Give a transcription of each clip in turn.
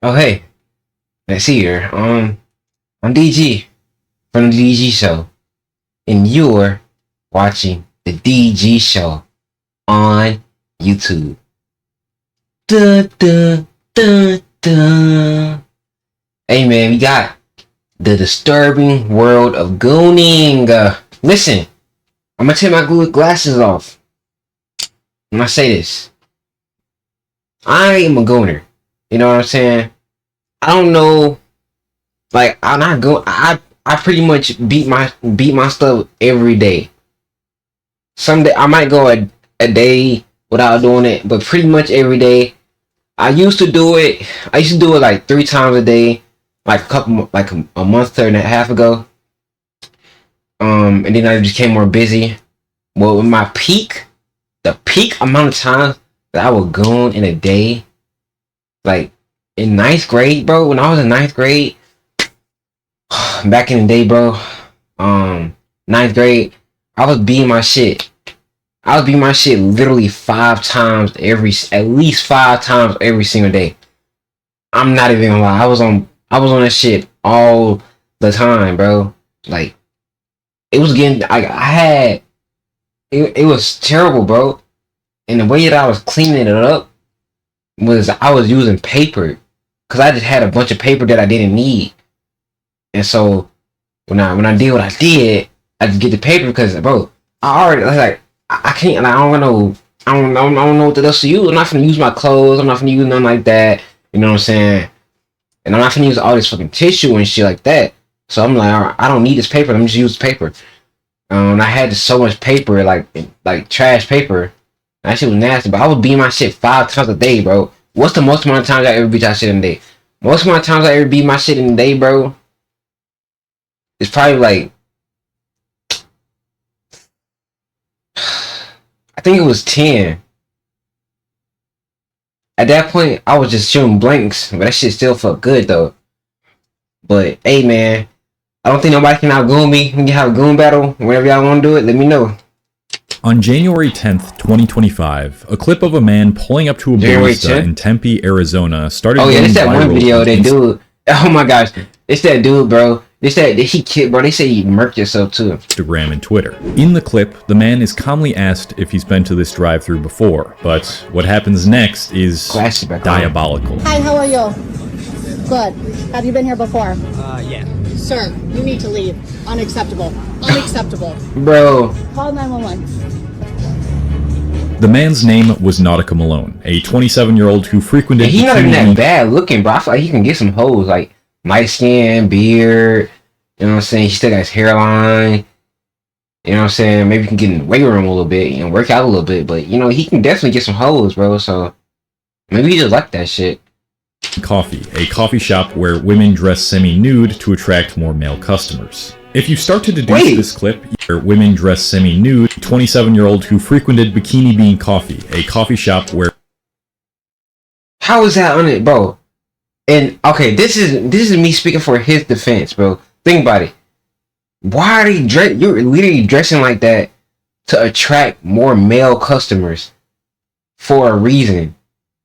Oh hey, let's see here. I'm DG from the DG Show, and you're watching the DG Show on YouTube. Dun, dun, dun, dun. Hey man, we got the disturbing world of gooning. Listen, I'm gonna take my Google glasses off when I say this. I am a gooner. You know what I'm saying? I don't know. Like I'm not go. I pretty much beat my stuff every day. Someday I might go a day without doing it, but pretty much every day. I used to do it. I used to do it like 3 times a day, like a month and a half ago. And then I just became more busy. Well, with my the peak amount of times that I would go in a day, like in ninth grade, bro. When I was in ninth grade, back in the day, bro. Ninth grade, I was beating my shit. I was beating my shit literally at least 5 times every single day. I'm not even gonna lie. I was on that shit all the time, bro. Like, it was getting, it was terrible, bro. And the way that I was cleaning it up was I was using paper. Cause I just had a bunch of paper that I didn't need. And so when I did what I did, I just get the paper because, bro, I already like I can't. Like, I don't know what else to use. I'm not gonna use my clothes. I'm not gonna use nothing like that. You know what I'm saying? And I'm not gonna use all this fucking tissue and shit like that. So I'm like, all right, I don't need this paper. Let me just use paper. And I had so much paper, like trash paper. That shit was nasty. But I was beating my shit 5 times a day, bro. What's the most amount of times I ever beat my shit in a day? Most amount of times I ever beat my shit in a day, bro, it's probably like, I think it was 10. At that point, I was just shooting blanks, but that shit still felt good though. But hey, man, I don't think nobody can outgoon me. We can have a goon battle whenever y'all want to do it. Let me know. On January 10th, 2025, a clip of a man pulling up to a barista in Tempe, Arizona started going viral. Oh yeah, it's that one video. That dude. Oh my gosh, it's that dude, bro. They said he killed, bro. They say you murked yourself too. Instagram and Twitter. In the clip, the man is calmly asked if he's been to this drive-thru before, but what happens next is diabolical. Hi, how are you? Good. Have you been here before? Yeah. Sir, you need to leave. Unacceptable. Unacceptable. Bro. Call 911. The man's name was Nautica Malone, a 27-year-old who frequented. He's not even that bad looking, bro. I feel like he can get some hoes, like light skin, beard. You know what I'm saying? He still got his hairline. You know what I'm saying? Maybe he can get in the weight room a little bit and work out a little bit. But you know, he can definitely get some hoes, bro. So maybe he just like that shit. Coffee, a coffee shop where women dress semi-nude to attract more male customers. If you start to deduce this clip, where women dress semi-nude, 27-year-old who frequented Bikini Bean Coffee, a coffee shop where... How is that on it, bro? And okay, this is me speaking for his defense, bro. Think about it. Why are you're literally dressing like that to attract more male customers for a reason.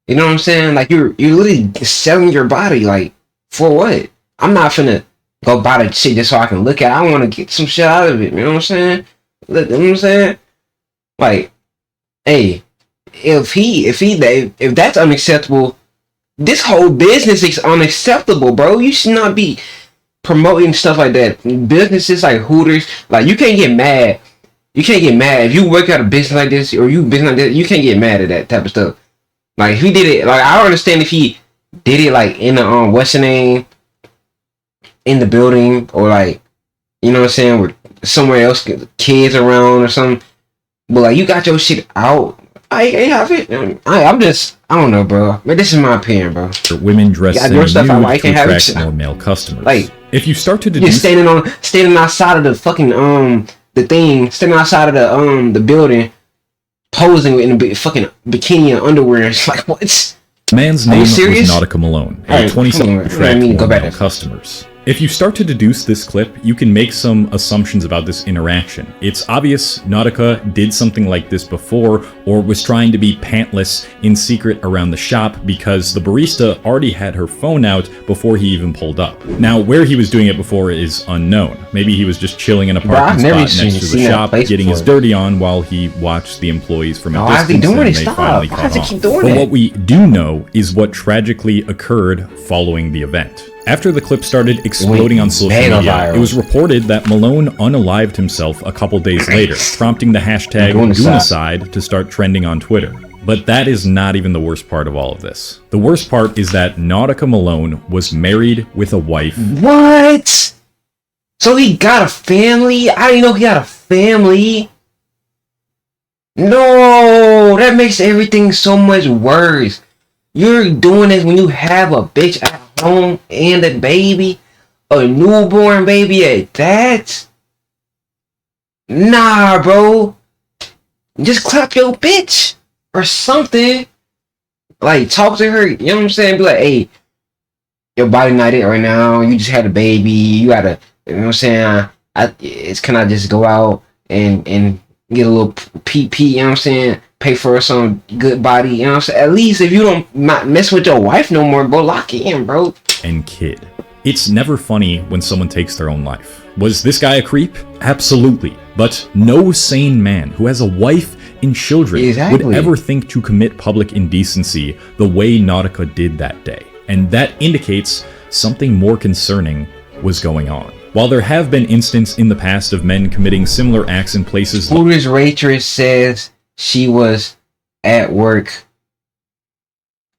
You know what I'm saying? Like you're literally selling your body, like, for what? I'm not finna go buy the shit just so I can look at it. I want to get some shit out of it. You know what I'm saying? You know what I'm saying? Like, hey, if that's unacceptable, this whole business is unacceptable, bro. You should not be promoting stuff like that. Businesses like Hooters, like, you can't get mad. You can't get mad if you work out a business like this or you business like that. You can't get mad at that type of stuff. Like, if he did it, like, I don't understand if he did it like in the what's the name, in the building, or like, you know what I'm saying, with somewhere else, kids around or something. But like, you got your shit out. I have it. I don't know, bro. But this is my opinion, bro. Women dress nude to attract more male customers. Like, if you start to deduce, you're standing outside of the fucking standing outside of the building, posing in a fucking bikini and underwear. It's like, what? The man's name was Nautica Malone, a 27 attract more male customers. If you start to deduce this clip, you can make some assumptions about this interaction. It's obvious Nautica did something like this before, or was trying to be pantless in secret around the shop because the barista already had her phone out before he even pulled up. Now, where he was doing it before is unknown. Maybe he was just chilling in a parking spot next to the shop, getting his dirty on while he watched the employees from a distance and they finally caught on. But what we do know is what tragically occurred following the event. After the clip started exploding on social media, it was reported that Malone unalived himself a couple days later, prompting the hashtag Gooner to start trending on Twitter. But that is not even the worst part of all of this. The worst part is that Nautica Malone was married with a wife. What? So he got a family? I didn't know he had a family. No, that makes everything so much worse. You're doing this when you have a bitch at home and a baby, a newborn baby at that. Nah, bro. Just clap your bitch or something. Like, talk to her. You know what I'm saying? Be like, hey, your body not it right now. You just had a baby. You gotta, you know what I'm saying? Can I just go out and get a little PP? You know what I'm saying? Pay for some good body, you know what I'm saying? At least if you don't not mess with your wife no more, bro, lock it in, bro. And kid. It's never funny when someone takes their own life. Was this guy a creep? Absolutely. But no sane man who has a wife and children would ever think to commit public indecency the way Nautica did that day. And that indicates something more concerning was going on. While there have been instances in the past of men committing similar acts in places like Hooters waitress says she was at work,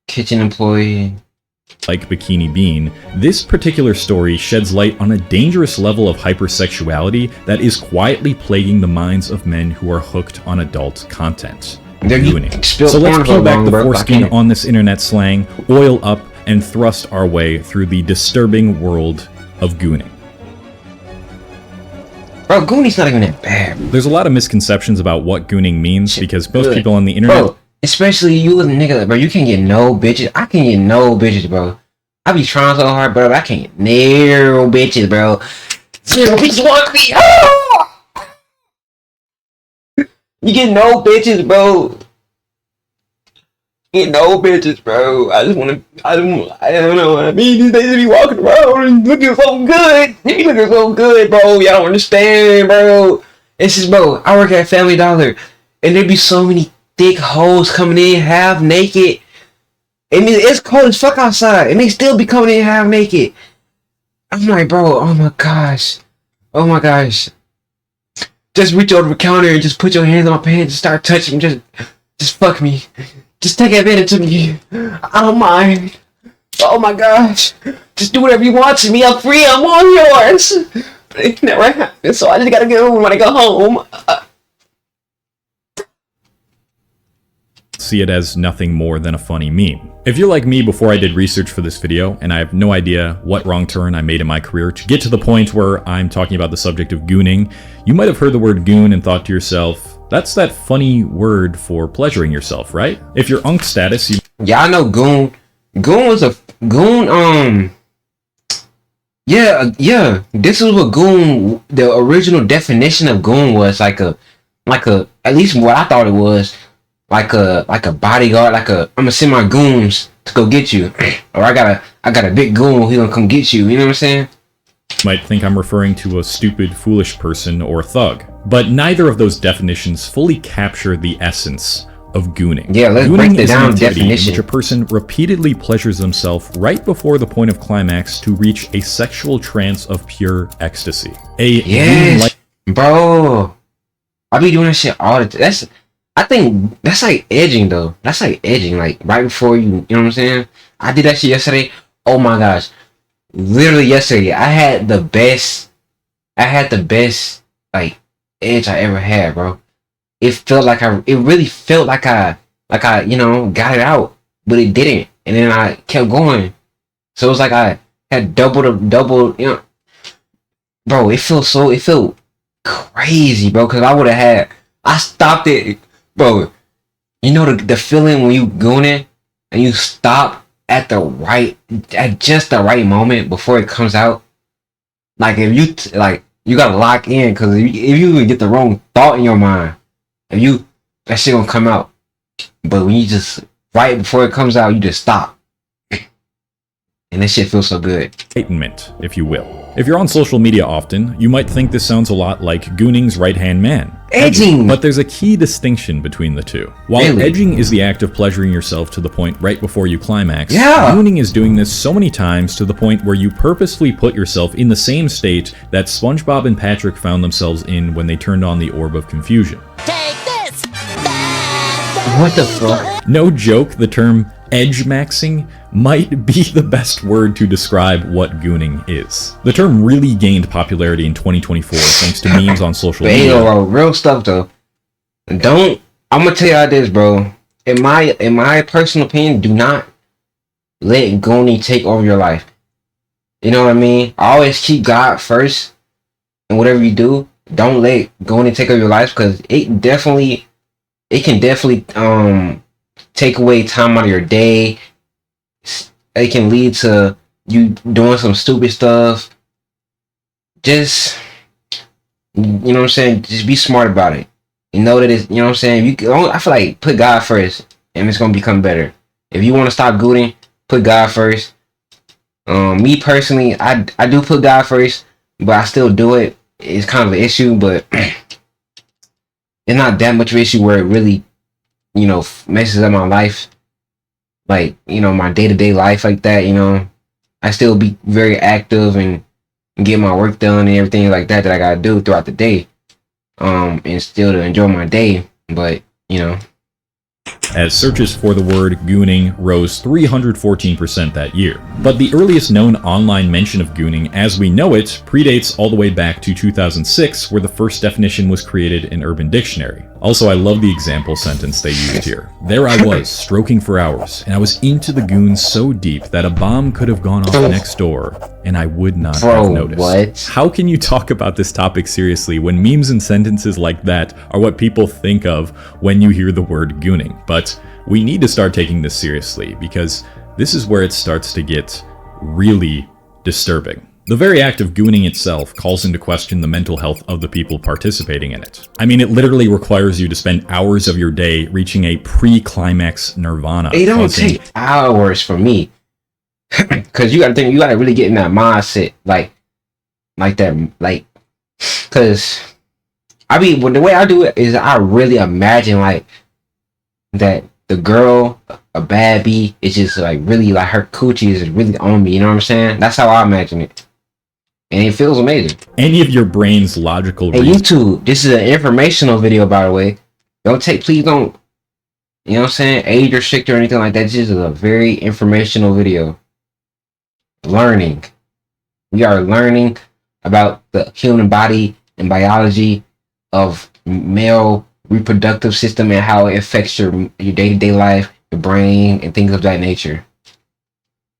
kitchen employee, like Bikini Bean, this particular story sheds light on a dangerous level of hypersexuality that is quietly plaguing the minds of men who are hooked on adult content. Gooning. So let's peel back the foreskin on this internet slang, oil up, and thrust our way through the disturbing world of gooning. Bro, gooning's not even that bad. There's a lot of misconceptions about what gooning means because most people on the internet... Bro, especially you as a nigga, bro, you can't get no bitches. I can't get no bitches, bro. I be trying so hard, bro, but I can't get no bitches, bro. Zero bitches want me. Oh! You get no bitches, bro. Get no bitches, bro. I don't know what I mean. These days be walking around and looking so good. They be looking so good, bro. Y'all don't understand, bro. It's just, bro, I work at Family Dollar, and there be so many thick hoes coming in half naked. And it's cold as fuck outside, and they still be coming in half naked. I'm like, bro, oh my gosh. Oh my gosh. Just reach over the counter and just put your hands on my pants and start touching me. Just fuck me. Just take advantage of me. I don't mind. Oh my gosh. Just do whatever you want to me. I'm free. I'm all yours. It never happened, so I just gotta go when I go home. See it as nothing more than a funny meme. If you're like me before I did research for this video, and I have no idea what wrong turn I made in my career to get to the point where I'm talking about the subject of gooning, you might have heard the word goon and thought to yourself, that's that funny word for pleasuring yourself, right? If you're unk status, you... Yeah, I know goon. Goon was a... Goon, Yeah. This is what goon... The original definition of goon was like a... At least what I thought it was. Like a bodyguard. I'm gonna send my goons to go get you. Or I got a big goon. He gonna come get you. You know what I'm saying? Might think I'm referring to a stupid, foolish person or thug. But neither of those definitions fully capture the essence of gooning. Yeah, let's break it down. Definition in which a person repeatedly pleasures themselves right before the point of climax to reach a sexual trance of pure ecstasy. Yes, bro. I be doing that shit all the time. I think that's like edging though. That's like edging, like right before you know what I'm saying? I did that shit yesterday. Oh my gosh. Literally yesterday, I had the best like edge I ever had, bro. It really felt like I you know, got it out, but it didn't. And then I kept going. So it was like I had double, you know. Bro, it felt crazy, bro, because I stopped it. Bro, you know the feeling when you gooning and you stop at just the right moment before it comes out, Like if you like, you gotta lock in, because if you even get the wrong thought in your mind, that shit gonna come out. But when you just right before it comes out, you just stop. And that shit feels so good. Enlightenment, if you will. If you're on social media often, you might think this sounds a lot like Gooning's right-hand man. Edging! But there's a key distinction between the two. While Really? edging is the act of pleasuring yourself to the point right before you climax, Yeah. Gooning is doing this so many times to the point where you purposefully put yourself in the same state that SpongeBob and Patrick found themselves in when they turned on the Orb of Confusion. Take this! What the fuck? No joke, the term edge-maxing might be the best word to describe what Gooning is. The term really gained popularity in 2024 thanks to memes on social media. Bro, real stuff though. I'm gonna tell y'all this, bro. In my personal opinion, do not let Gooning take over your life. You know what I mean? Always keep God first, and whatever you do, don't let Gooning take over your life, because it can definitely take away time out of your day. It can lead to you doing some stupid stuff. Just, you know what I'm saying? Just be smart about it. You know that it's, you know what I'm saying? I feel like put God first, and it's gonna become better. If you want to stop Gooning, put God first. Me personally, I do put God first, but I still do it. It's kind of an issue, but it's not that much of an issue where it really, you know, messes up my life, like, you know, my day-to-day life like that. You know, I still be very active and get my work done and everything like that I gotta do throughout the day, and still to enjoy my day. But, you know, as searches for the word Gooning rose 314% that year. But the earliest known online mention of Gooning as we know it predates all the way back to 2006, where the first definition was created in Urban Dictionary. Also, I love the example sentence they used here. There I was, stroking for hours, and I was into the goons so deep that a bomb could have gone off next door, and I would not have noticed. What? How can you talk about this topic seriously when memes and sentences like that are what people think of when you hear the word gooning? But we need to start taking this seriously, because this is where it starts to get really disturbing. The very act of gooning itself calls into question the mental health of the people participating in it. I mean, it literally requires you to spend hours of your day reaching a pre-climax nirvana. It don't take hours for me. Cause you gotta think, you gotta really get in that mindset, like that, like, cause the way I do it is I really imagine like that the girl, a bad bee, is just like really like her coochie is really on me. You know what I'm saying? That's how I imagine it, and it feels amazing. Any of your brain's logical. Hey YouTube, this is an informational video, by the way. Please don't, you know what I'm saying, age restrict or anything like that. This is a very informational video. Learning. We are learning about the human body and biology of male reproductive system and how it affects your day-to-day life, your brain, and things of that nature.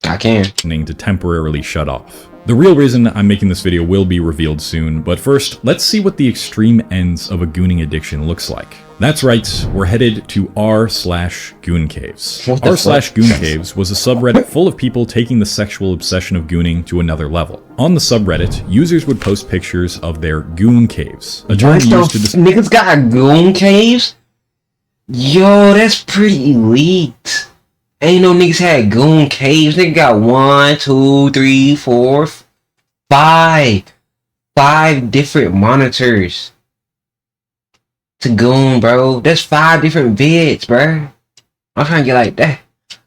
I can. To temporarily shut off. The real reason I'm making this video will be revealed soon, but first, let's see what the extreme ends of a gooning addiction looks like. That's right, we're headed to r/goon caves. r/goon caves was a subreddit full of people taking the sexual obsession of gooning to another level. On the subreddit, users would post pictures of their goon caves. A term used to niggas got goon caves? Yo, that's pretty elite. Ain't no niggas had goon caves. Nigga got 1, 2, 3, 4, 5 different monitors to goon, bro. That's 5 different vids, bro. I'm trying to get like that.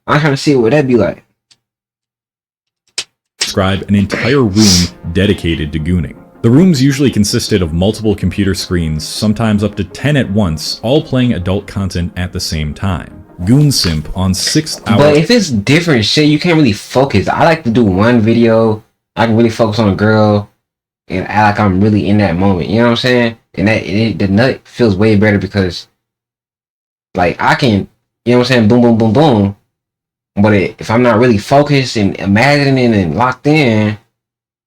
I'm trying to see what that'd be like. Describe an entire room dedicated to gooning. The rooms usually consisted of multiple computer screens, sometimes up to 10 at once, all playing adult content at the same time. Goon Simp on 6th hour. But if it's different shit, you can't really focus. I like to do one video. I can really focus on a girl and act like I'm really in that moment. You know what I'm saying? And the nut feels way better because, like, I can, you know what I'm saying? Boom, boom, boom, boom. But if I'm not really focused and imagining and locked in,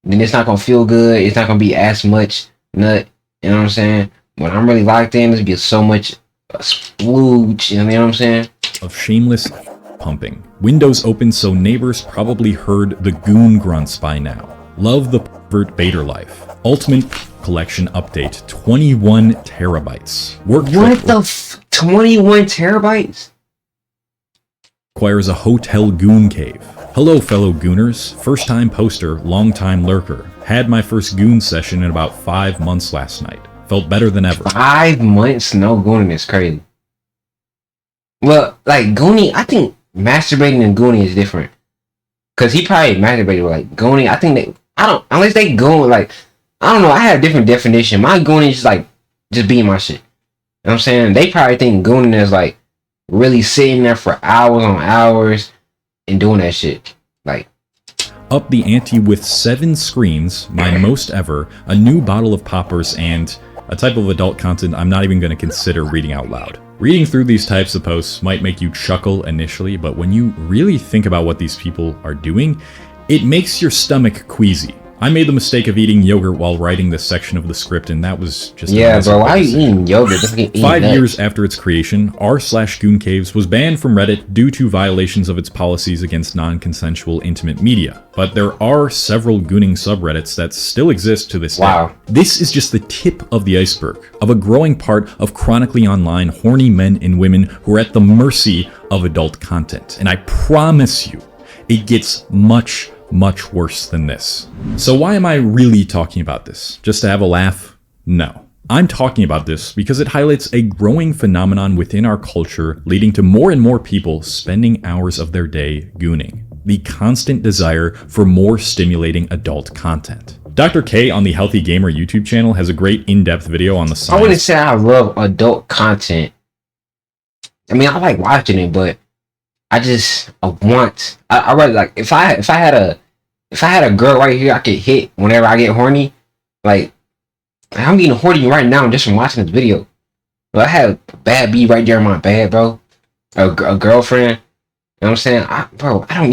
then it's not gonna feel good. It's not gonna be as much nut. You know what I'm saying? When I'm really locked in, there's be so much splooge. You know what I'm saying? Of shameless pumping. Windows open so neighbors probably heard the goon grunts by now. Love the Vert Bader Life. Ultimate Collection Update, 21 terabytes. What the 21 terabytes? Requires a hotel goon cave. Hello fellow gooners, first time poster, long time lurker. Had my first goon session in about 5 months last night. Felt better than ever. 5 months? No gooning is crazy. Well, like gooning, I think masturbating and gooning is different. Cause he probably masturbated like gooning. I think they, unless they goon like, I don't know. I had a different definition. My gooning is like just being my shit. You know what I'm saying? They probably think gooning is like really sitting there for hours on hours and doing that shit. Like, up the ante with 7 screens, my most ever, a new bottle of poppers, and a type of adult content I'm not even going to consider reading out loud. Reading through these types of posts might make you chuckle initially, but when you really think about what these people are doing, it makes your stomach queasy. I made the mistake of eating yogurt while writing this section of the script, and that was just bro. Why are you eating yogurt? 5 years after its creation, r/Goon Caves was banned from Reddit due to violations of its policies against non-consensual intimate media. But there are several gooning subreddits that still exist to this day. This is just the tip of the iceberg of a growing part of chronically online horny men and women who are at the mercy of adult content. And I promise you, it gets much worse than this. So why am I really talking about this? Just to have a laugh? No. I'm talking about this because it highlights a growing phenomenon within our culture, leading to more and more people spending hours of their day gooning. The constant desire for more stimulating adult content. Dr. K on the Healthy Gamer YouTube channel has a great in-depth video on the science. I wouldn't say I love adult content. I mean, I like watching it, but I rather like if I had a girl right here I could hit whenever I get horny. Like I'm getting horny right now just from watching this video. But I have a bad B right there in my bed, bro. A girlfriend. You know what I'm saying? I don't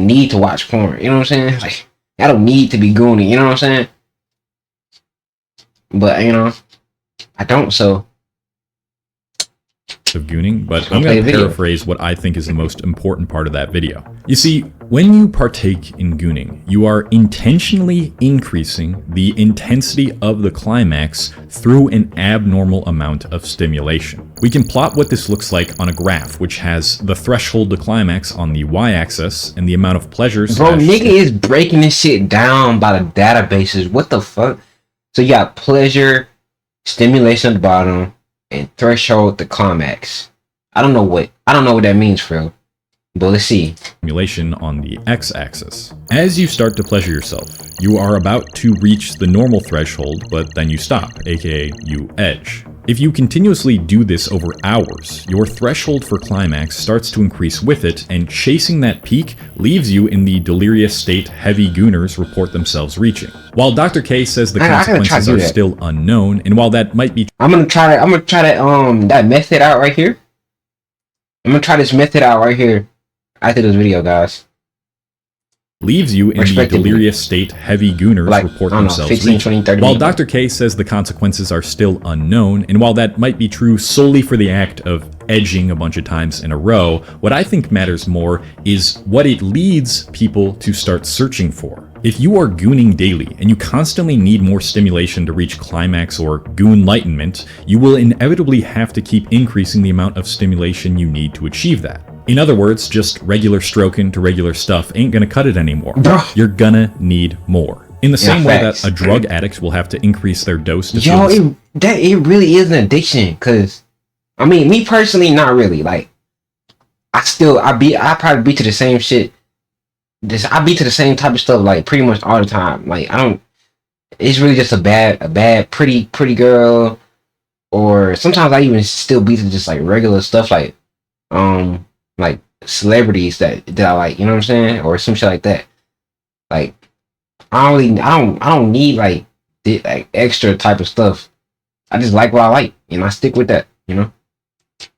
need to watch porn. You know what I'm saying? Like I don't need to be gooning. You know what I'm saying? But you know, I don't. So. Of gooning, but I'm going to paraphrase what I think is the most important part of that video. You see, when you partake in gooning, you are intentionally increasing the intensity of the climax through an abnormal amount of stimulation. We can plot what this looks like on a graph, which has the threshold to climax on the y-axis and the amount of pleasure. Bro, nigga is breaking this shit down by the databases. What the fuck? So you got pleasure, stimulation at the bottom, and threshold to climax. I don't know what that means, bro. But let's see. Stimulation on the x-axis. As you start to pleasure yourself, you are about to reach the normal threshold, but then you stop, aka you edge. If you continuously do this over hours, your threshold for climax starts to increase with it, and chasing that peak leaves you in the delirious state heavy gooners report themselves reaching. While Dr. K says the consequences are still unknown, and while that might be, I'm gonna try that method out right here. I'm gonna try this method out right here after this video, guys. Leaves you in the delirious state heavy gooners report themselves 15, 20, 30 While Dr. K says the consequences are still unknown, and while that might be true solely for the act of edging a bunch of times in a row, what I think matters more is what it leads people to start searching for. If you are gooning daily and you constantly need more stimulation to reach climax or goon-lightenment, you will inevitably have to keep increasing the amount of stimulation you need to achieve that. In other words, just regular stroking to regular stuff ain't gonna cut it anymore. You're gonna need more. In the same way that a drug addict will have to increase their dose to it really is an addiction. Cause I mean, me personally, not really. Like, I probably be to the same shit. I be to the same type of stuff like pretty much all the time. Like it's really just a bad pretty girl, or sometimes I even still be to just like regular stuff like celebrities that I like, you know what I'm saying, or some shit like that. Like I don't need like extra type of stuff. I just like what I like, and I stick with that, you know.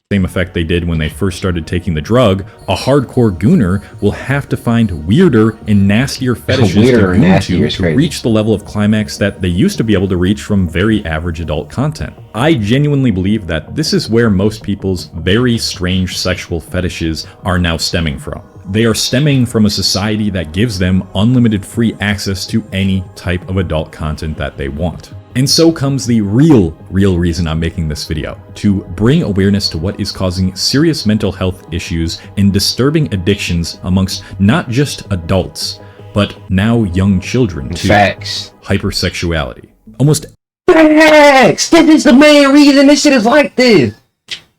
Same effect they did when they first started taking the drug, a hardcore gooner will have to find weirder and nastier fetishes to reach the level of climax that they used to be able to reach from very average adult content. I genuinely believe that this is where most people's very strange sexual fetishes are now stemming from. They are stemming from a society that gives them unlimited free access to any type of adult content that they want. And so comes the real reason I'm making this video, to bring awareness to what is causing serious mental health issues and disturbing addictions amongst not just adults, but now young children too. Facts. Hypersexuality. Almost facts. That is the main reason this shit is like this.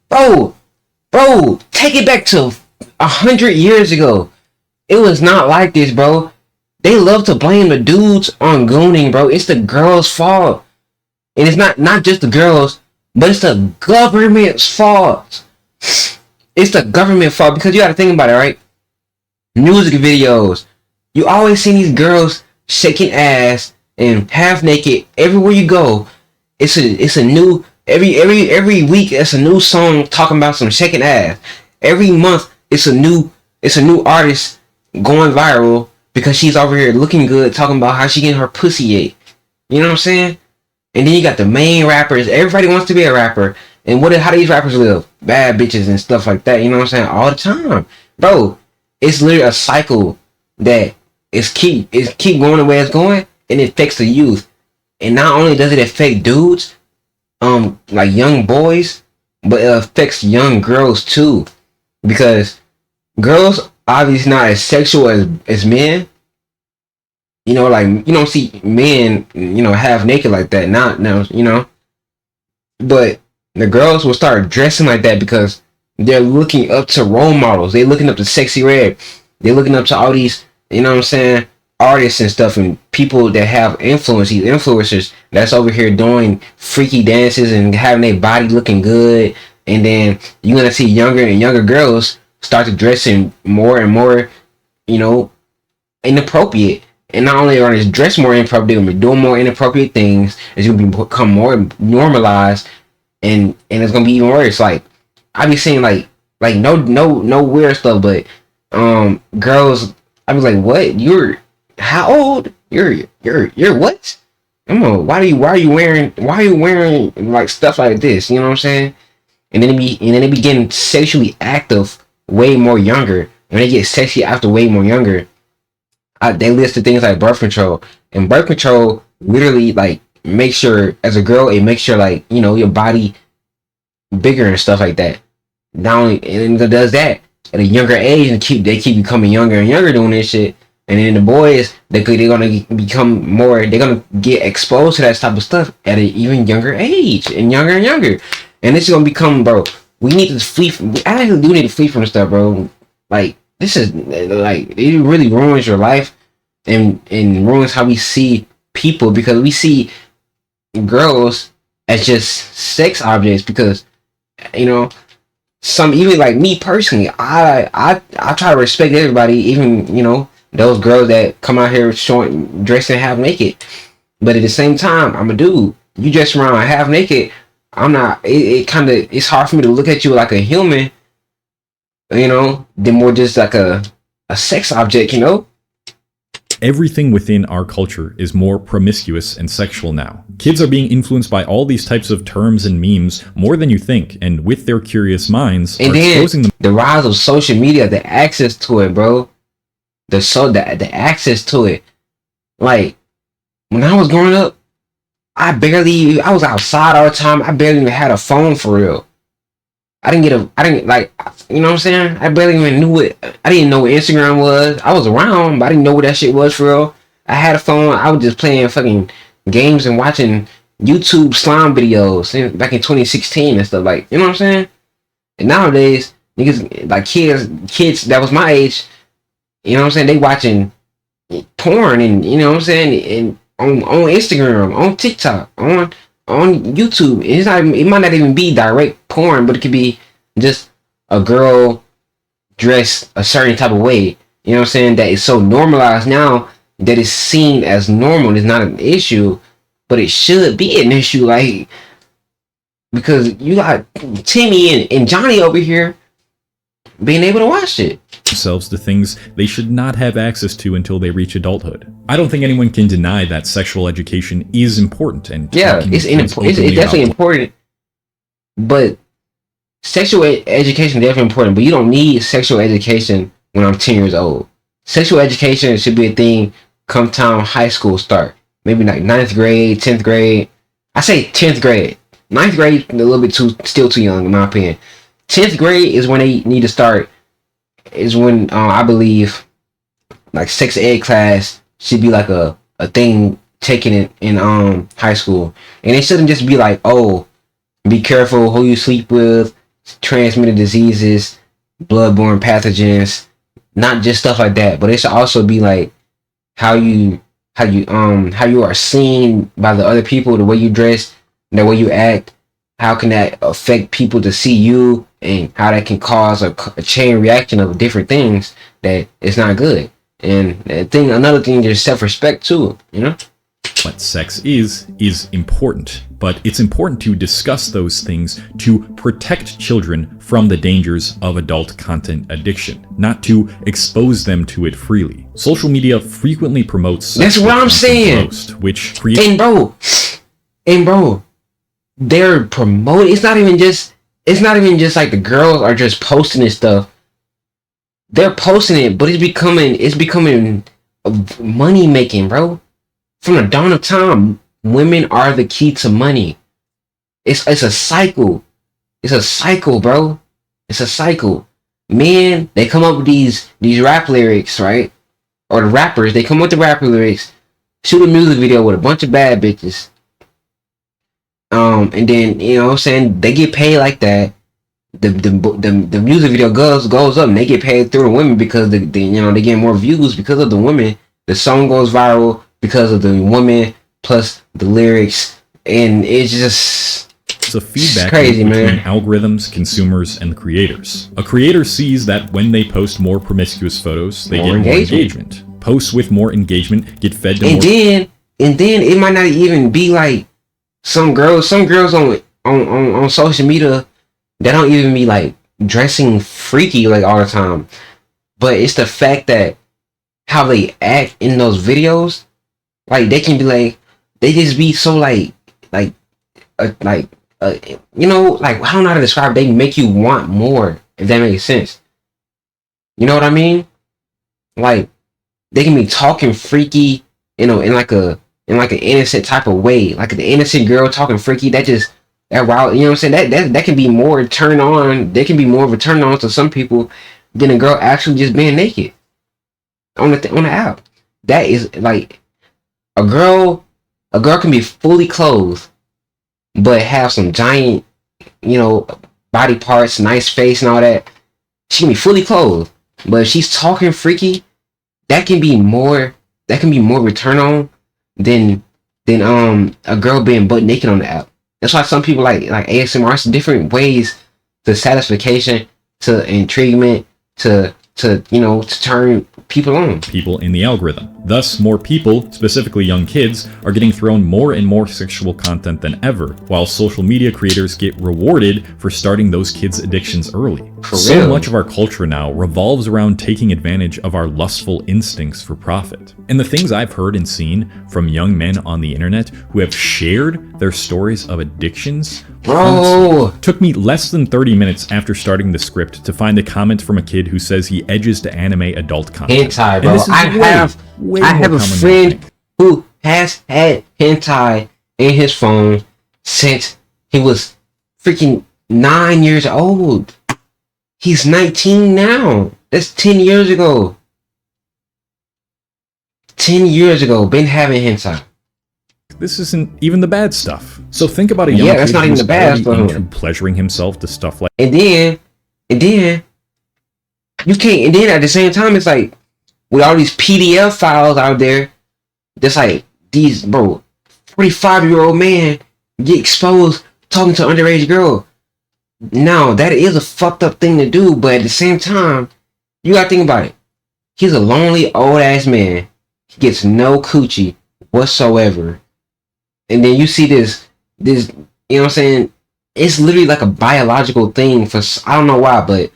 Bro, take it back to 100 years ago. It was not like this, bro. They love to blame the dudes on gooning, bro. It's the girls' fault. And it's not just the girls, but it's the government's fault. It's the government fault, because you gotta think about it, right? Music videos. You always see these girls shaking ass and half naked everywhere you go. It's a new every week it's a new song talking about some shaking ass. Every month it's a new artist going viral because she's over here looking good, talking about how she getting her pussy ate. You know what I'm saying? And then you got the main rappers. Everybody wants to be a rapper. And how do these rappers live? Bad bitches and stuff like that. You know what I'm saying? All the time. Bro, it's literally a cycle that is keep going the way it's going, and it affects the youth. And not only does it affect dudes, like young boys, but it affects young girls too. Because girls obviously not as sexual as men. You know, like, you don't see men, you know, half naked like that. Not now, you know. But the girls will start dressing like that because they're looking up to role models. They're looking up to Sexy Red. They're looking up to all these, you know what I'm saying, artists and stuff, and people that have influence, these influencers that's over here doing freaky dances and having their body looking good. And then you're going to see younger and younger girls start to dressing more and more, you know, inappropriate. And not only are they dressed more inappropriate, they're gonna be doing more inappropriate things. It's gonna become more normalized, and it's gonna be even worse. Like, I be saying like no weird stuff, but girls, I be like, what? You're how old? You're what? Come on, why are you wearing like stuff like this? You know what I'm saying? And then they begin sexually active way more younger. When they get sexually active way more younger, they listed things like birth control, and birth control literally like makes sure, as a girl, it makes sure, like, you know, your body bigger and stuff like that. Not only, and it does that at a younger age, and they keep becoming younger and younger doing this shit. And then the boys, they're gonna become more, they're gonna get exposed to that type of stuff at an even younger age, and younger. And this is gonna become, bro, we need to flee from, I actually do need to flee from this stuff, bro. Like, this is like, it really ruins your life and ruins how we see people, because we see girls as just sex objects. Because, you know, some, even like me personally, I try to respect everybody, even, you know, those girls that come out here dressing half naked. But at the same time, I'm a dude. You dress around half naked, I'm not. It's hard for me to look at you like a human, you know, than more just like a sex object, you know? Everything within our culture is more promiscuous and sexual now. Kids are being influenced by all these types of terms and memes more than you think, and with their curious minds, and are then exposing them. The rise of social media, the access to it, bro. The access to it. Like, when I was growing up, I was outside all the time. I barely even had a phone for real. I didn't like, you know what I'm saying? I barely even knew it. I didn't know what Instagram was. I was around, but I didn't know what that shit was for real. I had a phone. I was just playing fucking games and watching YouTube slime videos back in 2016 and stuff, like, you know what I'm saying? And nowadays, niggas, like kids that was my age, you know what I'm saying, they watching porn, and, you know what I'm saying, and on Instagram, on TikTok, on YouTube. It might not even be direct porn, but it could be just a girl dressed a certain type of way. You know what I'm saying? That is so normalized now that it's seen as normal. It's not an issue, but it should be an issue. Like, because you got Timmy and Johnny over here being able to watch it. Themselves to things they should not have access to until they reach adulthood. I don't think anyone can deny that sexual education is important, and yeah, it's definitely important. But sexual education is definitely important, but you don't need sexual education when I'm 10 years old. Sexual education should be a thing come time high school start. Maybe like 9th grade, 10th grade. I say 10th grade. 9th grade a little bit still too young in my opinion. 10th grade is when they need to start. Is when I believe like sex ed class should be like a thing taken in high school. And it shouldn't just be like, oh, be careful who you sleep with, transmitted diseases, bloodborne pathogens, not just stuff like that, but it should also be like how you are seen by the other people, the way you dress, the way you act, how can that affect people to see you, and how that can cause a chain reaction of different things that is not good. And another thing is self-respect too, you know? What sex is important, but it's important to discuss those things to protect children from the dangers of adult content addiction, not to expose them to it freely. Social media frequently promotes that's what I'm saying, which creates and bro, they're promoting. It's not even just like the girls are just posting this stuff. They're posting it, but it's becoming money making, bro. From the dawn of time, women are the key to money. It's a cycle. It's a cycle, bro. It's a cycle. Men, they come up with these rap lyrics, right? Or the rappers, they come up with the rap lyrics, shoot a music video with a bunch of bad bitches. And then, you know what I'm saying, they get paid like that. The music video goes up and they get paid through the women because they get more views because of the women. The song goes viral because of the woman plus the lyrics, and it's a feedback crazy, between man. Algorithms, consumers, and creators. A creator sees that when they post more promiscuous photos, they get more engagement. Posts with more engagement get fed to more. And then it might not even be like some girls on social media, they don't even be like dressing freaky like all the time, but it's the fact that how they act in those videos. Like they can be like, they just be so like I don't know how to describe. They make you want more, if that makes sense. You know what I mean? Like they can be talking freaky, in like an innocent type of way, like the innocent girl talking freaky. That wild, you know what I'm saying? That can be more turn on. They can be more of a turn on to some people than a girl actually just being naked on the app. That is like. A girl can be fully clothed, but have some giant, body parts, nice face and all that. She can be fully clothed, but if she's talking freaky, that can be more return on than a girl being butt naked on the app. That's why some people like ASMR. It's different ways to satisfaction, to intriguement, to turn people on. People in the algorithm. Thus, more people, specifically young kids, are getting thrown more and more sexual content than ever, while social media creators get rewarded for starting those kids' addictions early. So much of our culture now revolves around taking advantage of our lustful instincts for profit. And the things I've heard and seen from young men on the internet who have shared their stories of addictions, took me less than 30 minutes after starting the script to find a comment from a kid who says he edges to anime adult content. Hentai, bro. I have a friend who has had hentai in his phone since he was freaking 9 years old. He's 19 now. That's 10 years ago. 10 years ago, been having hentai. This isn't even the bad stuff. So think about a young kid that's not even the bad stuff. Into pleasuring himself to stuff like. And then you can't. And then at the same time, it's like with all these PDF files out there, just like these 45-year-old man get exposed talking to an underage girl. Now that is a fucked up thing to do, but at the same time, you gotta think about it. He's a lonely old ass man. He gets no coochie whatsoever. And then you see this, you know what I'm saying? It's literally like a biological thing for, I don't know why, but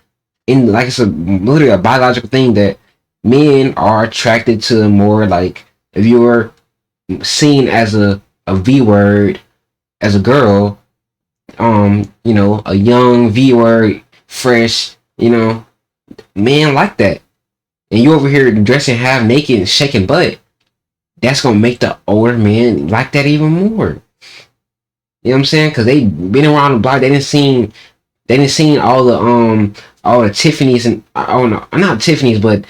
it's literally a biological thing that men are attracted to more. Like if you were seen as a V word as a girl, a young V word, fresh, men like that. and you over here dressing half naked and shaking butt, that's gonna make the older men like that even more. You know what I'm saying? Because they been around the block. They didn't seen all the Tiffany's and I don't know, not Tiffany's, but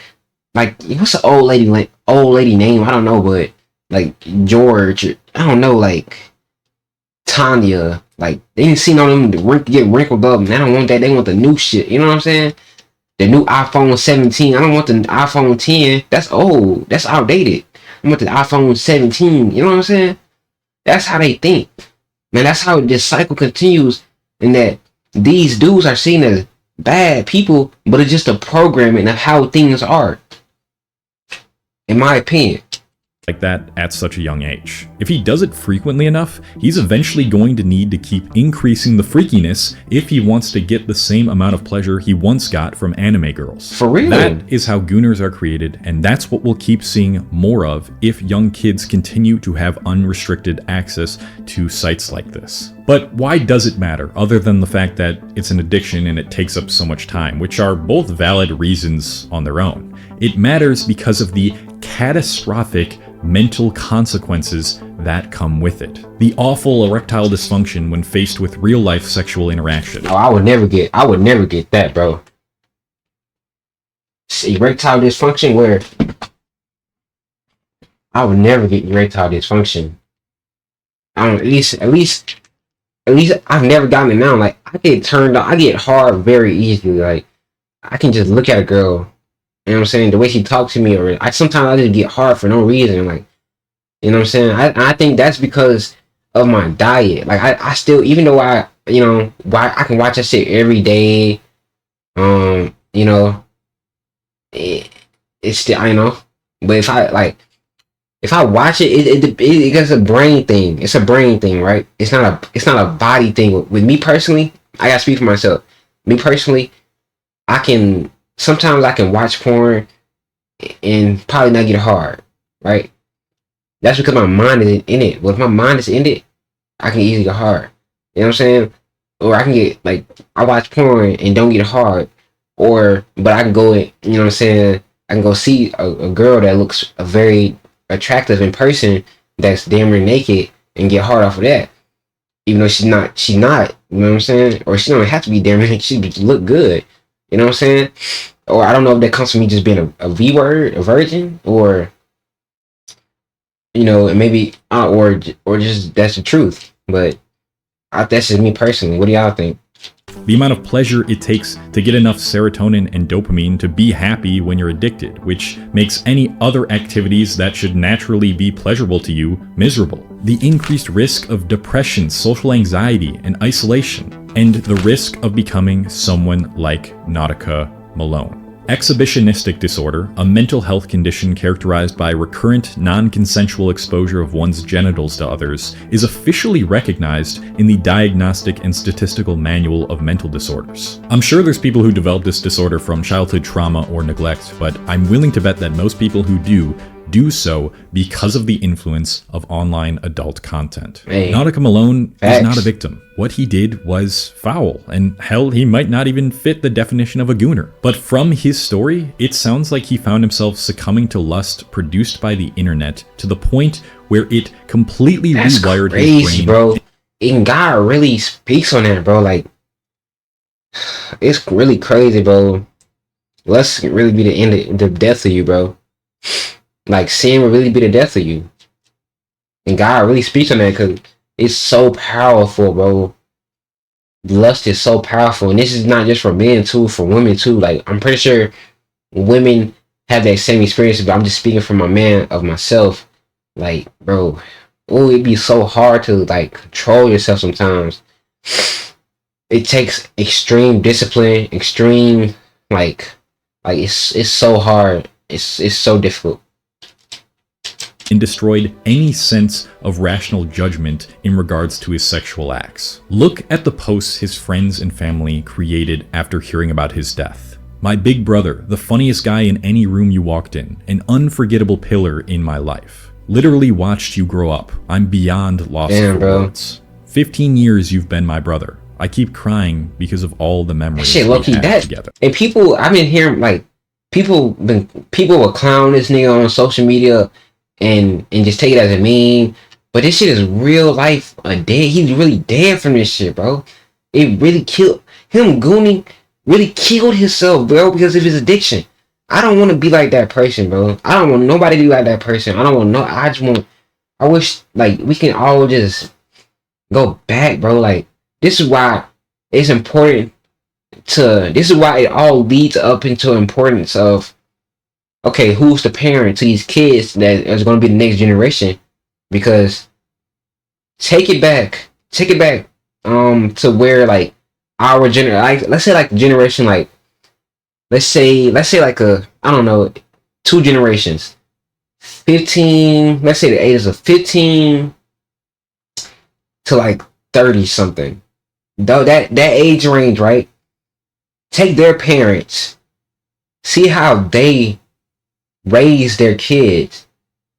like what's the old lady name? I don't know, but like George, I don't know, like Tanya. Like they didn't see all them get wrinkled up, and I don't want that. They want the new shit. You know what I'm saying? The new iPhone 17. I don't want the iPhone 10. That's old. That's outdated. I want the iPhone 17. You know what I'm saying? That's how they think. Man, that's how this cycle continues, and that these dudes are seen as bad people, but it's just a programming of how things are, in my opinion. Like that at such a young age. If he does it frequently enough, he's eventually going to need to keep increasing the freakiness if he wants to get the same amount of pleasure he once got from anime girls. For real. That is how Gooners are created, and that's what we'll keep seeing more of if young kids continue to have unrestricted access to sites like this. But why does it matter, other than the fact that it's an addiction and it takes up so much time, which are both valid reasons on their own? It matters because of the catastrophic mental consequences that come with it. The awful erectile dysfunction when faced with real-life sexual interaction. Oh, I would never get that, bro. Erectile dysfunction, where I would never get erectile dysfunction. I don't, at least I've never gotten it now. Like I get turned on, I get hard very easily. Like I can just look at a girl. You know what I'm saying? The way she talks to me, or sometimes I just get hard for no reason. Like, you know what I'm saying? I think that's because of my diet. Like I still, even though I can watch that shit every day. You know, it's still, I know. But if I watch it, it's a brain thing. It's a brain thing, right? It's not a body thing. With me personally, I gotta speak for myself. Me personally, sometimes I can watch porn and probably not get hard, right? That's because my mind is in it. But if my mind is in it, I can easily get hard. You know what I'm saying? Or I can get, like, I watch porn and don't get hard. But I can go, you know what I'm saying? I can go see a girl that looks very attractive in person that's damn near naked and get hard off of that. Even though she's not, you know what I'm saying? Or she don't have to be damn near, she look good. You know what I'm saying? Or I don't know if that comes from me just being a V-word, a virgin, or, you know, maybe, or just that's the truth. But that's just me personally. What do y'all think? The amount of pleasure it takes to get enough serotonin and dopamine to be happy when you're addicted, which makes any other activities that should naturally be pleasurable to you miserable. The increased risk of depression, social anxiety, and isolation, and the risk of becoming someone like Nautica Malone. Exhibitionistic disorder, a mental health condition characterized by recurrent non-consensual exposure of one's genitals to others, is officially recognized in the Diagnostic and Statistical Manual of Mental Disorders. I'm sure there's people who develop this disorder from childhood trauma or neglect, but I'm willing to bet that most people who do so because of the influence of online adult content. Hey, Nautica Malone facts. is not a victim. What he did was foul, and hell, he might not even fit the definition of a gooner. But from his story, it sounds like he found himself succumbing to lust produced by the internet to the point where it completely rewired his brain. Bro. And God really speaks on that, bro. Like, it's really crazy, bro. Lust can really be the death of you, bro. Like, sin will really be the death of you. And God really speaks on that because it's so powerful, bro. Lust is so powerful. And this is not just for men, too, for women, too. Like, I'm pretty sure women have that same experience, but I'm just speaking from myself. Like, bro, it'd be so hard to, like, control yourself sometimes. It takes extreme discipline, extreme, like it's so hard. It's so difficult. And destroyed any sense of rational judgment in regards to his sexual acts. Look at the posts his friends and family created after hearing about his death. My big brother, the funniest guy in any room you walked in, an unforgettable pillar in my life. Literally watched you grow up. I'm beyond lost for words. 15 years you've been my brother. I keep crying because of all the memories we had together. And people, I've been hearing, like, people will clown this nigga on social media and just take it as a meme. But this shit is real life. He's really dead from this shit, bro. It really killed him. Gooning really killed himself, bro, because of his addiction. I don't want to be like that person, bro. I don't want nobody to be like that person. I don't want no. I wish like we can all just go back, bro. Like this is why it's important this is why it all leads up into importance of, okay, who's the parent to these kids that is going to be the next generation? Because take it back to where like our generation, like let's say like the generation, like let's say like I don't know, 2 generations, 15, let's say the ages of 15 to like 30 something, though that age range, right? Take their parents, see how they raise their kids,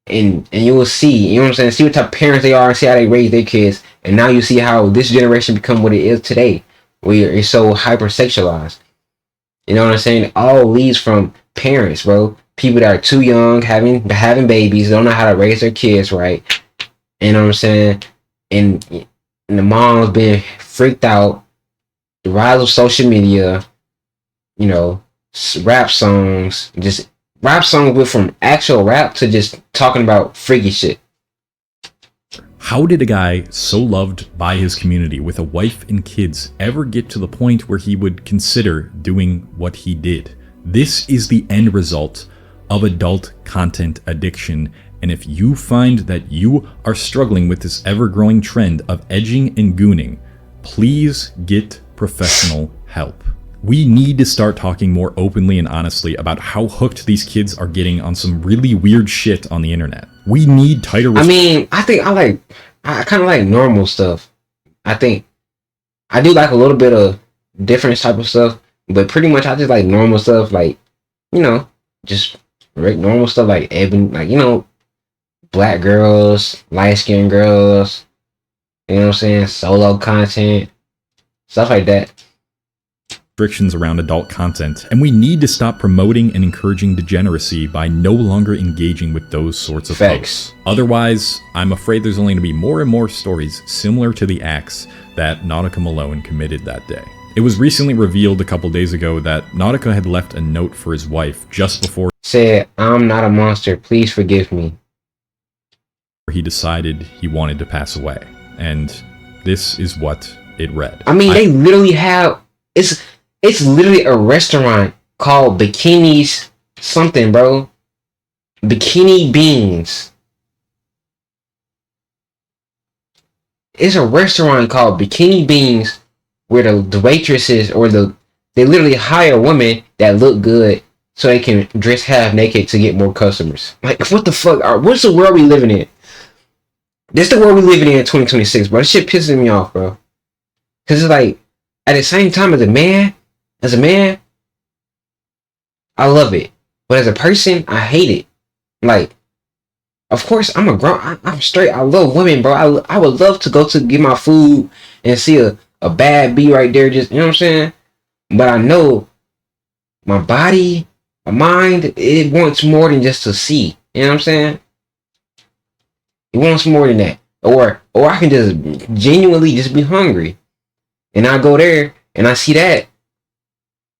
and you will see, you know what I'm saying? See what type of parents they are and see how they raise their kids. And now you see how this generation become what it is today, where it's so hypersexualized. You know what I'm saying? It all leads from parents, bro. People that are too young, having babies, don't know how to raise their kids right. You know what I'm saying? And the moms being freaked out. The rise of social media. You know, rap songs went from actual rap to just talking about freaky shit. How did a guy so loved by his community with a wife and kids ever get to the point where he would consider doing what he did? This is the end result of adult content addiction. And if you find that you are struggling with this ever-growing trend of edging and gooning, please get professional help. We need to start talking more openly and honestly about how hooked these kids are getting on some really weird shit on the internet. We need tighter... I mean, I kind of like normal stuff. I think I do like a little bit of different type of stuff, but pretty much I just like normal stuff, like, you know, just normal stuff like like, you know, black girls, light-skinned girls, you know what I'm saying, solo content, stuff like that. Restrictions around adult content, and we need to stop promoting and encouraging degeneracy by no longer engaging with those sorts of posts. Otherwise, I'm afraid there's only going to be more and more stories similar to the acts that Nautica Malone committed that day. It was recently revealed a couple days ago that Nautica had left a note for his wife just before said, "I'm not a monster, please forgive me." He decided he wanted to pass away, and this is what it read. I mean, they literally have it's literally a restaurant called Bikinis something, bro. Bikini Beans. It's a restaurant called Bikini Beans where the waitresses they literally hire women that look good so they can dress half naked to get more customers. Like, what the fuck? What's the world we living in? This the world we living in 2026, bro. This shit pisses me off, bro. Cause it's like, at the same time, as a man, I love it. But as a person, I hate it. Like, of course, I'm straight. I love women, bro. I would love to go to get my food and see a bad bee right there, just, you know what I'm saying? But I know my body, my mind, it wants more than just to see. You know what I'm saying? It wants more than that. Or I can just genuinely just be hungry. And I go there and I see that.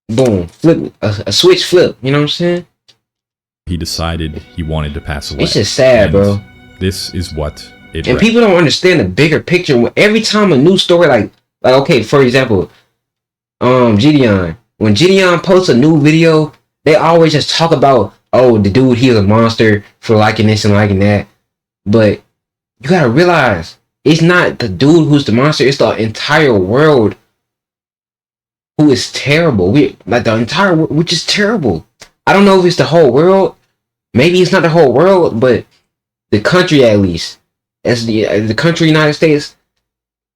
Boom. Flip. A switch flip. You know what I'm saying? He decided he wanted to pass away. It's just sad, bro. This is what it And read. people don't understand the bigger picture. Every time a new story, like okay, for example, Gideon. When Gideon posts a new video, they always just talk about, oh, the dude, he was a monster for liking this and liking that. But you gotta realize, it's not the dude who's the monster, it's the entire world who is terrible. The entire world, which is terrible. I don't know if it's the whole world. Maybe it's not the whole world, but the country, at least, as the country, United States,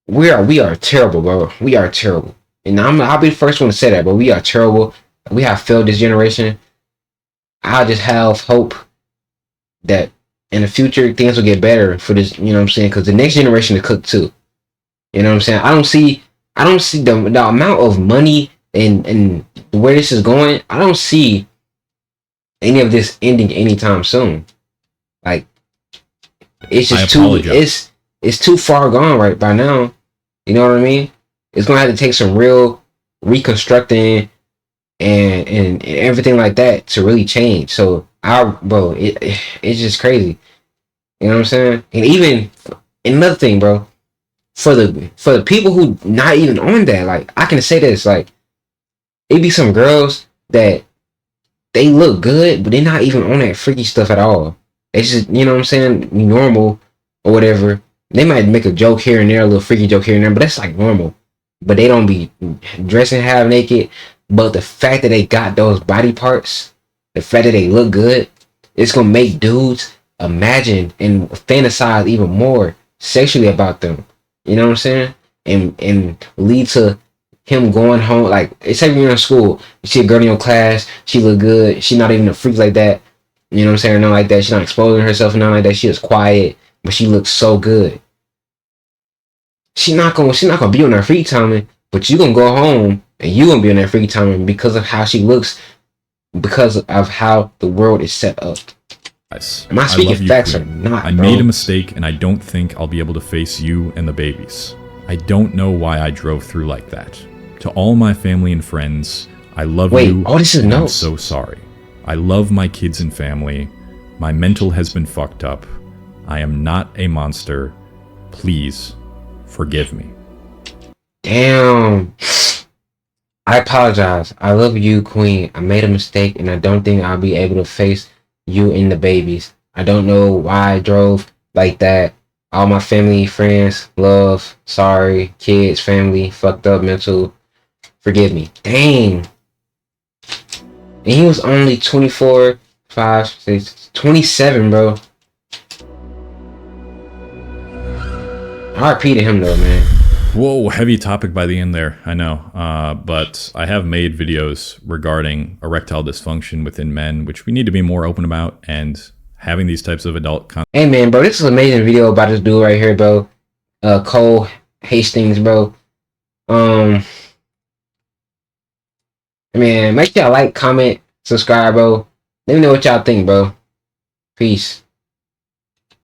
we are terrible, bro. We are terrible. And I'll be the first one to say that, but we are terrible. We have failed this generation. I just have hope that in the future things will get better for this, you know what I'm saying? Because the next generation to cook too. You know what I'm saying? I don't see the amount of money and where this is going. I don't see any of this ending anytime soon. Like, it's just it's too far gone right by now. You know what I mean? It's gonna have to take some real reconstructing and everything like that to really change. So it's just crazy. You know what I'm saying? And even another thing, bro, for the people who not even on that, like, I can say this, like, it be some girls that they look good, but they're not even on that freaky stuff at all. It's just, you know what I'm saying, normal or whatever. They might make a joke here and there, a little freaky joke here and there, but that's like normal. But they don't be dressing half naked. But the fact that they got those body parts, the fact that they look good, it's gonna make dudes imagine and fantasize even more sexually about them. You know what I'm saying? And lead to him going home. Like, it's like you're in school, you see a girl in your class, she look good, she not even a freak like that. You know what I'm saying? Or nothing like that. She's not exposing herself or nothing like that. She is quiet, but she looks so good. She's not gonna be on her free timing, but you gonna go home and you gonna be on that free timing because of how she looks, because of how the world is set up. Am I speaking facts or not? I made a mistake, and I don't think I'll be able to face you and the babies. I don't know why I drove through like that. To all my family and friends, I love you. Oh, this is and notes. I'm so sorry. I love my kids and family. My mental has been fucked up. I am not a monster. Please forgive me. Damn. I apologize. I love you, Queen. I made a mistake, and I don't think I'll be able to face you and the babies. I don't know why I drove like that. All my family, friends, love, sorry, kids, family, fucked up, mental. Forgive me. Dang. And he was only 24, 5, 6, 27, bro. RP to him, though, man. Whoa, heavy topic by the end there, I know. But I have made videos regarding erectile dysfunction within men, which we need to be more open about, and having these types of adult content. Hey, man, bro, this is an amazing video about this dude right here, bro. Cole Hastings, bro. Man, make sure y'all like, comment, subscribe, bro. Let me know what y'all think, bro. Peace.